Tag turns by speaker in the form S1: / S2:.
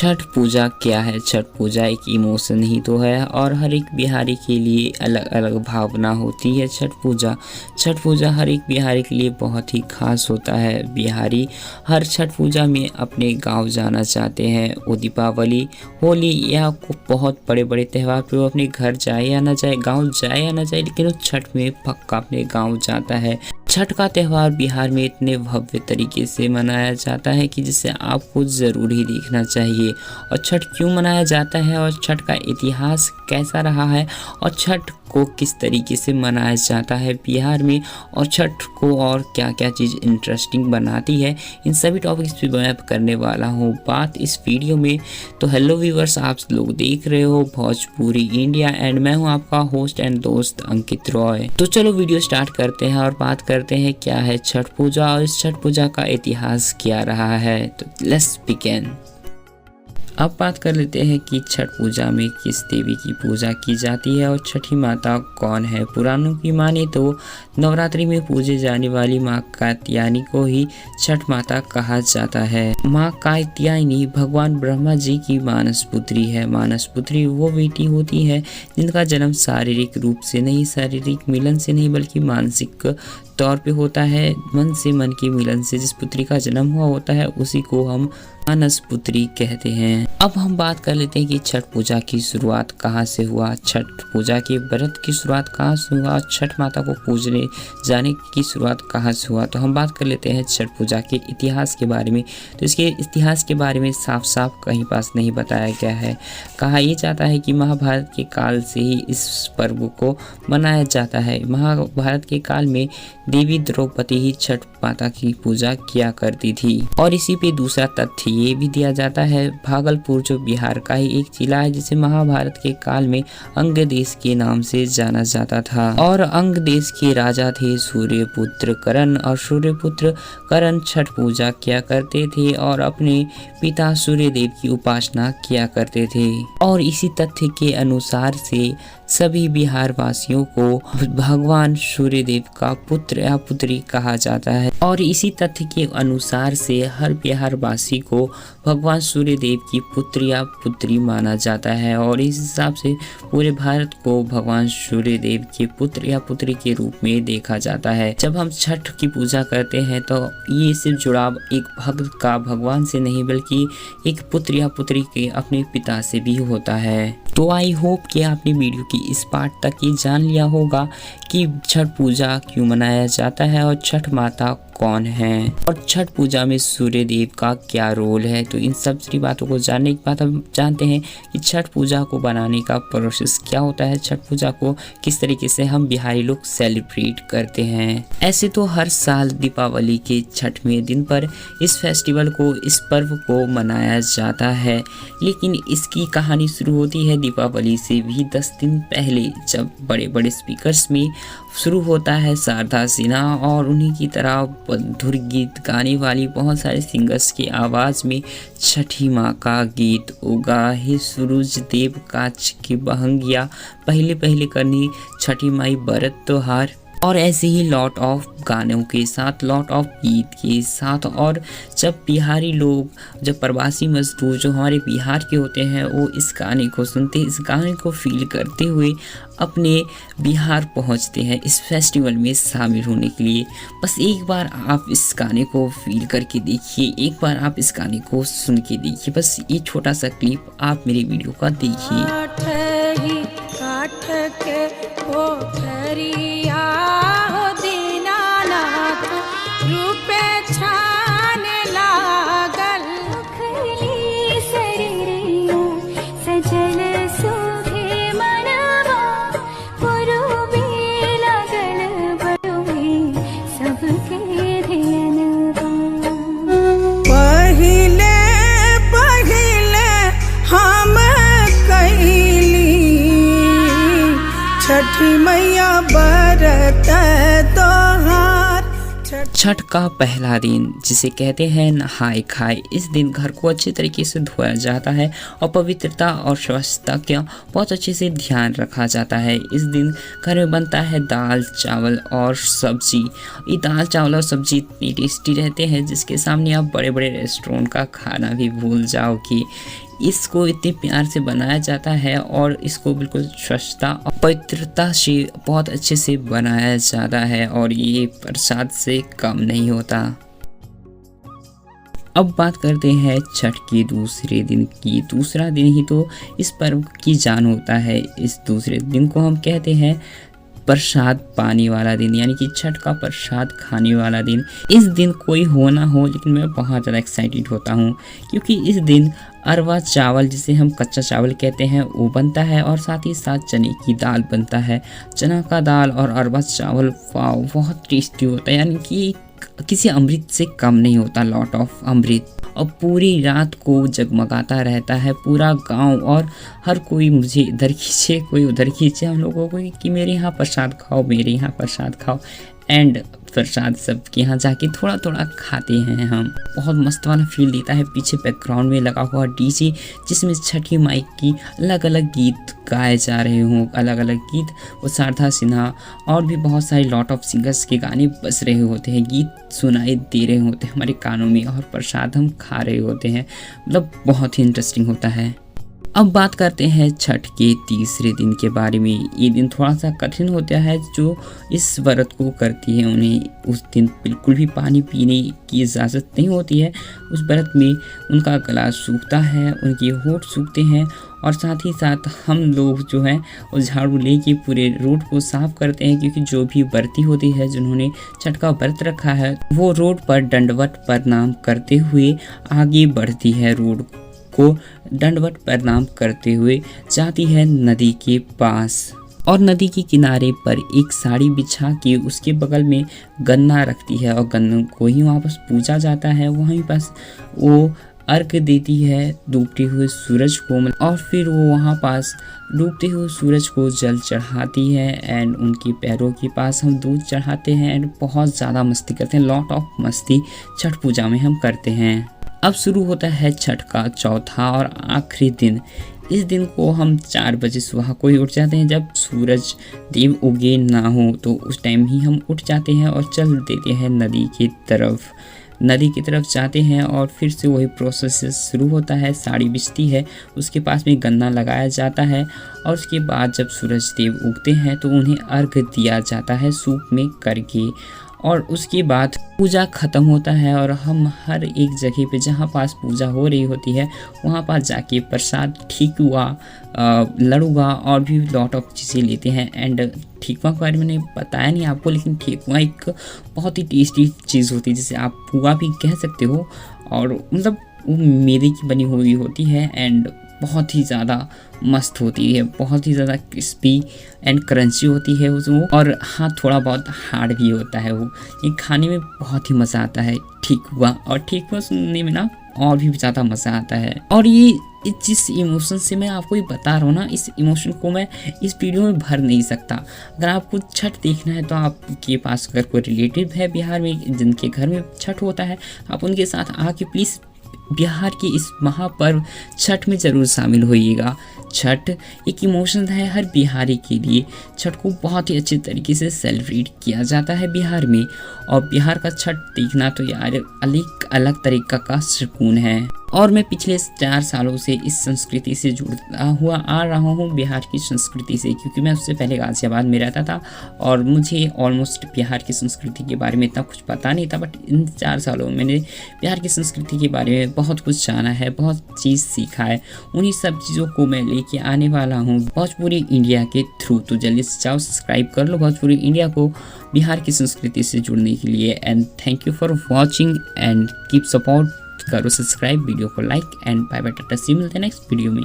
S1: छठ पूजा क्या है? छठ पूजा एक इमोशन ही तो है और हर एक बिहारी के लिए अलग अलग भावना होती है। छठ पूजा हर एक बिहारी के लिए बहुत ही खास होता है। बिहारी हर छठ पूजा में अपने गांव जाना चाहते हैं। वो दीपावली, होली या बहुत बड़े बड़े त्यौहार पे वो अपने घर जाए या ना जाए, गाँव जाए या ना जाए, लेकिन वो छठ में पक्का अपने गाँव जाता है। छठ का त्यौहार बिहार में इतने भव्य तरीके से मनाया जाता है कि जिसे आपको ज़रूर ही देखना चाहिए। और छठ क्यों मनाया जाता है और छठ का इतिहास कैसा रहा है और छठ को किस तरीके से मनाया जाता है बिहार में, और छठ को और क्या क्या चीज़ इंटरेस्टिंग बनाती है, इन सभी टॉपिक्स पे मैं करने वाला हूँ बात इस वीडियो में। तो हेलो व्यूअर्स, आप लोग देख रहे हो भोजपुरी इंडिया एंड मैं हूँ आपका होस्ट एंड दोस्त अंकित रॉय। तो चलो वीडियो स्टार्ट करते हैं और बात करते हैं क्या है छठ पूजा और इस छठ पूजा का इतिहास क्या रहा है। तो लेट्स बिगिन। अब बात कर लेते हैं कि छठ पूजा में किस देवी की पूजा की जाती है और छठी माता कौन है। पुराणों की माने तो नवरात्रि में पूजे जाने वाली माँ कात्यायनी को ही छठ माता कहा जाता है। माँ कात्यायनी भगवान ब्रह्मा जी की मानस पुत्री है। मानस पुत्री वो बेटी होती है जिनका जन्म शारीरिक रूप से नहीं, शारीरिक मिलन से नहीं, बल्कि मानसिक तौर पे होता है। मन से मन के मिलन से जिस पुत्री का जन्म हुआ होता है उसी को हम मानस पुत्री कहते हैं। अब हम बात कर लेते हैं कि छठ पूजा की शुरुआत कहाँ से हुआ, छठ पूजा के व्रत की शुरुआत कहाँ से हुआ, छठ माता को पूजने जाने की शुरुआत कहाँ से हुआ। तो हम बात कर लेते हैं छठ पूजा के इतिहास के बारे में। तो इसके इतिहास के बारे में साफ साफ कहीं पास नहीं बताया गया है। कहा यह जाता है कि महाभारत के काल से ही इस पर्व को मनाया जाता है। महाभारत के काल में देवी द्रौपदी ही छठ माता की पूजा किया करती थी। और इसी पे दूसरा तथ्य ये भी दिया जाता है, भागलपुर जो बिहार का ही एक जिला है जिसे महाभारत के काल में अंग देश के नाम से जाना जाता था। और अंग देश के राजा थे सूर्यपुत्र कर्ण, और सूर्यपुत्र कर्ण छठ पूजा किया करते थे और अपने पिता सूर्यदेव की उपासना किया करते थे। और इसी तथ्य के अनुसार से सभी बिहार वासियों को भगवान सूर्यदेव का पुत्र या पुत्री कहा जाता है। और इसी तथ्य के अनुसार से हर बिहार वासी को भगवान सूर्यदेव की पुत्र या पुत्री माना जाता है। और इस हिसाब से पूरे भारत को भगवान सूर्यदेव के पुत्र या पुत्री के रूप में देखा जाता है। जब हम छठ की पूजा करते हैं तो ये सिर्फ जुड़ाव एक भक्त का भगवान से नहीं, बल्कि एक पुत्र या पुत्री के अपने पिता से भी होता है। तो आई होप कि आपने वीडियो की इस पार्ट तक ये जान लिया होगा कि छठ पूजा क्यों मनाया जाता है और छठ माता कौन है और छठ पूजा में सूर्य देव का क्या रोल है। तो इन सब सारी बातों को जानने के बाद हम जानते हैं कि छठ पूजा को बनाने का प्रोसेस क्या होता है, छठ पूजा को किस तरीके से हम बिहारी लोग सेलिब्रेट करते हैं। ऐसे तो हर साल दीपावली के छठवें दिन पर इस फेस्टिवल को, इस पर्व को मनाया जाता है, लेकिन इसकी कहानी शुरू होती है दीपावली से भी 10 दिन पहले, जब बड़े बड़े स्पीकर्स में शुरू होता है शारदा सिन्हा और उन्हीं की तरह मधुर गीत गाने वाली बहुत सारे सिंगर्स की आवाज़ में छठी माँ का गीत, उगा है सूरज देव कांच की बहंगिया, पहले पहले करनी छठी माई बरत त्योहार, और ऐसे ही लॉट ऑफ गानों के साथ, लॉट ऑफ गीत के साथ। और जब बिहारी लोग, जब प्रवासी मजदूर जो हमारे बिहार के होते हैं वो इस गाने को सुनते, इस गाने को फील करते हुए अपने बिहार पहुंचते हैं इस फेस्टिवल में शामिल होने के लिए। बस एक बार आप इस गाने को फील करके देखिए, एक बार आप इस गाने को सुन के देखिए। बस ये छोटा सा क्लिप आप मेरे वीडियो का देखिए।
S2: छठी मैया बरत त्योहार।
S1: छठ का पहला दिन जिसे कहते हैं नहाय खाए, इस दिन घर को अच्छे तरीके से धोया जाता है और पवित्रता और स्वच्छता का बहुत अच्छे से ध्यान रखा जाता है। इस दिन घर में बनता है दाल चावल और सब्जी। ये दाल चावल और सब्जी इतनी टेस्टी रहते हैं जिसके सामने आप बड़े बड़े रेस्टोरेंट का खाना भी भूल जाओगे। इसको इतने प्यार से बनाया जाता है और इसको बिल्कुल स्वच्छता और पवित्रता से बहुत अच्छे से बनाया जाता है और ये प्रसाद से कम नहीं होता। अब बात करते हैं छठ के दूसरे दिन की। दूसरा दिन ही तो इस पर्व की जान होता है। इस दूसरे दिन को हम कहते हैं प्रसाद पाने वाला दिन, यानी कि छठ का प्रसाद खाने वाला दिन। इस दिन कोई हो ना हो, लेकिन मैं बहुत ज़्यादा एक्साइटेड होता हूँ क्योंकि इस दिन अरवा चावल, जिसे हम कच्चा चावल कहते हैं, वो बनता है और साथ ही साथ चने की दाल बनता है। चना का दाल और अरवा चावल वाह बहुत टेस्टी होता है, यानी कि किसी अमृत से कम नहीं होता, लॉट ऑफ अमृत। और पूरी रात को जगमगाता रहता है पूरा गांव और हर कोई मुझे इधर खींचे कोई उधर खींचे हम लोगों को कि मेरे यहाँ प्रसाद खाओ, मेरे यहाँ प्रसाद खाओ। एंड प्रसाद सबके यहाँ जाके थोड़ा थोड़ा खाते हैं हम। बहुत मस्त वाला फील देता है। पीछे बैकग्राउंड में लगा हुआ डीजे जिसमें छठी माई की अलग अलग गीत गाए जा रहे हों, अलग अलग गीत। वो शारदा सिन्हा और भी बहुत सारे लॉट ऑफ सिंगर्स के गाने बज रहे होते हैं, गीत सुनाई दे रहे होते हैं हमारे कानों में और प्रसाद हम खा रहे होते हैं। मतलब बहुत ही इंटरेस्टिंग होता है। अब बात करते हैं छठ के तीसरे दिन के बारे में। ये दिन थोड़ा सा कठिन होता है। जो इस व्रत को करती है उन्हें उस दिन बिल्कुल भी पानी पीने की इजाज़त नहीं होती है। उस व्रत में उनका गला सूखता है, उनके होंठ सूखते हैं और साथ ही साथ हम लोग जो है वो झाड़ू लेके पूरे रोड को साफ करते हैं, क्योंकि जो भी व्रती होती है जिन्होंने छठ का व्रत रखा है वो रोड पर दंडवत प्रणाम करते हुए आगे बढ़ती है, रोड को दंडवत प्रणाम करते हुए जाती है नदी के पास। और नदी के किनारे पर एक साड़ी बिछा के उसके बगल में गन्ना रखती है और गन्नों को ही वापस पूजा जाता है। वहीं पास वो अर्घ देती है डूबते हुए सूरज को, और फिर वो वहाँ पास डूबते हुए सूरज को जल चढ़ाती है एंड उनके पैरों के पास हम दूध चढ़ाते हैं एंड बहुत ज़्यादा मस्ती करते हैं। लॉट ऑफ मस्ती छठ पूजा में हम करते हैं। अब शुरू होता है छठ का चौथा और आखिरी दिन। इस दिन को हम 4 बजे सुबह को ही उठ जाते हैं। जब सूरज देव उगे ना हो तो उस टाइम ही हम उठ जाते हैं और चल देते हैं नदी की तरफ जाते हैं और फिर से वही प्रोसेस शुरू होता है। साड़ी बिछती है, उसके पास में गन्ना लगाया जाता है और उसके बाद जब सूरज देव उगते हैं तो उन्हें अर्घ दिया जाता है सूप में करके। और उसके बाद पूजा ख़त्म होता है और हम हर एक जगह पे जहाँ पास पूजा हो रही होती है वहाँ पास जाके प्रसाद, ठेकुआ, लड़ुआ और भी लॉट ऑफ चीज़ें लेते हैं। एंड ठेकुआ के बारे में मैंने बताया नहीं आपको, लेकिन ठेकुआ एक बहुत ही टेस्टी चीज़ होती है जिसे आप पुआ भी कह सकते हो। और मतलब वो मैदे की बनी हुई होती है एंड बहुत ही ज़्यादा मस्त होती है, बहुत ही ज़्यादा क्रिस्पी एंड क्रंची होती है वो। और हाँ, थोड़ा बहुत हार्ड भी होता है वो। ये खाने में बहुत ही मज़ा आता है ठेकुआ, और ठेकुआ सुनने में ना और भी ज़्यादा मज़ा आता है। और ये जिस इमोशन से मैं आपको ये बता रहा हूँ ना, इस इमोशन को मैं इस वीडियो में भर नहीं सकता। अगर आपको छठ देखना है तो आपके पास अगर कोई रिलेटिव है बिहार में जिनके घर में छठ होता है, आप उनके साथ आके प्लीज़ बिहार की इस महापर्व छठ में ज़रूर शामिल होइएगा। छठ एक इमोशन है हर बिहारी के लिए। छठ को बहुत ही अच्छे तरीके से सेलिब्रेट किया जाता है बिहार में, और बिहार का छठ देखना तो यार अलग तरीका का सुकून है। और मैं पिछले 4 सालों से इस संस्कृति से जुड़ा हुआ आ रहा हूँ, बिहार की संस्कृति से, क्योंकि मैं उससे पहले गाजियाबाद में रहता था और मुझे ऑलमोस्ट बिहार की संस्कृति के बारे में इतना कुछ पता नहीं था। बट इन 4 सालों में मैंने बिहार की संस्कृति के बारे में बहुत कुछ जाना है, बहुत चीज़ सीखा है। उन्हीं सब चीज़ों को मैं लेके आने वाला हूँ भोजपुरी इंडिया के थ्रू। तो जल्दी से जाओ सब्सक्राइब कर लो भोजपुरी इंडिया को बिहार की संस्कृति से जुड़ने के लिए। And thank you for watching and keep support. करो सब्सक्राइब, वीडियो को like and bye bye, tata, see you मिलते हैं नेक्स्ट वीडियो में।